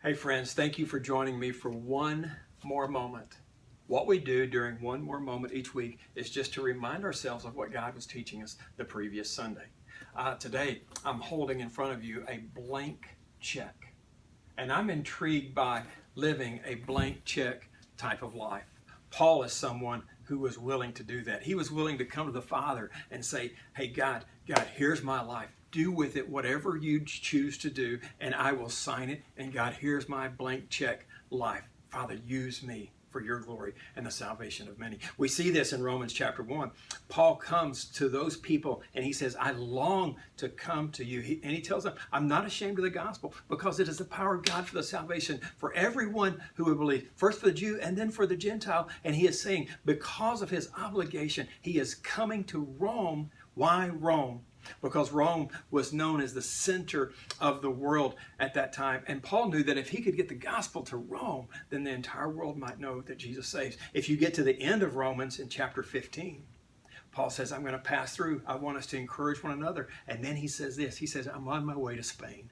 Hey friends, thank you for joining me for one more moment. What we do during one more moment each week is just to remind ourselves of what God was teaching us the previous Sunday. Today, I'm holding in front of you a blank check. And I'm intrigued by living a blank check type of life. Paul is someone who was willing to do that. He was willing to come to the Father and say, hey, God, here's my life. Do with it whatever you choose to do, and I will sign it. And God, here's my blank check life. Father, use me for your glory and the salvation of many. We see this in Romans chapter 1. Paul comes to those people and he says, I long to come to you. And he tells them, I'm not ashamed of the gospel because it is the power of God for the salvation for everyone who will believe, first for the Jew and then for the Gentile. And he is saying, because of his obligation, he is coming to Rome. Why Rome? Because Rome was known as the center of the world at that time. And Paul knew that if he could get the gospel to Rome, then the entire world might know that Jesus saves. If you get to the end of Romans in chapter 15, Paul says, I'm going to pass through. I want us to encourage one another. And then he says this. He says, I'm on my way to Spain.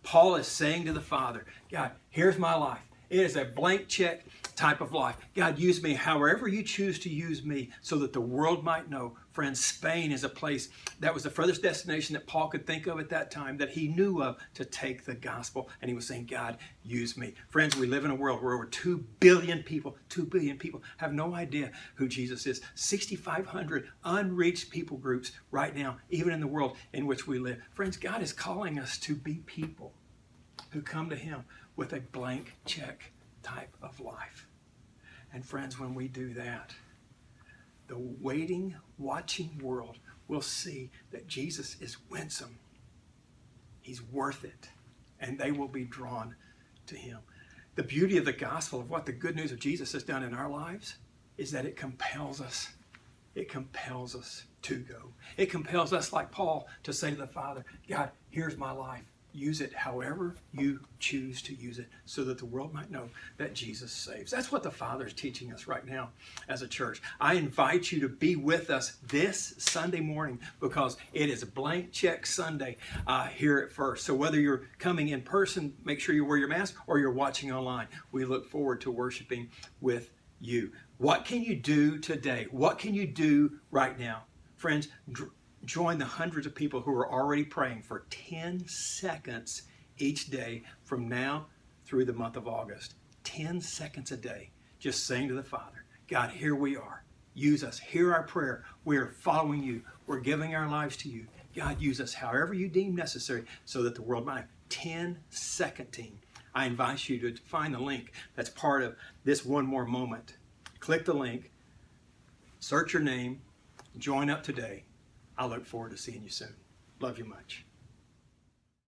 Paul is saying to the Father, God, here's my life. It is a blank check type of life. God, use me however you choose to use me so that the world might know. Friends, Spain is a place that was the furthest destination that Paul could think of at that time, that he knew of to take the gospel. And he was saying, God, use me. Friends, we live in a world where over 2 billion people have no idea who Jesus is. 6,500 unreached people groups right now, even in the world in which we live. Friends, God is calling us to be people who come to him with a blank check type of life. And friends, when we do that, the waiting, watching world will see that Jesus is winsome. He's worth it. And they will be drawn to him. The beauty of the gospel, of what the good news of Jesus has done in our lives, is that it compels us. It compels us to go. It compels us, like Paul, to say to the Father, God, here's my life. Use it however you choose to use it so that the world might know that Jesus saves. That's what the Father is teaching us right now as a church. I invite you to be with us this Sunday morning because it is a blank check Sunday here at First. So whether you're coming in person, make sure you wear your mask, or you're watching online, we look forward to worshiping with you. What can you do today? What can you do right now? Friends, join the hundreds of people who are already praying for 10 seconds each day from now through the month of August. 10 seconds a day, just saying to the Father, God, here we are. Use us. Hear our prayer. We are following you. We're giving our lives to you. God, use us however you deem necessary so that the world might. 10-second team. I invite you to find the link that's part of this one more moment. Click the link, search your name, join up today. I look forward to seeing you soon. Love you much.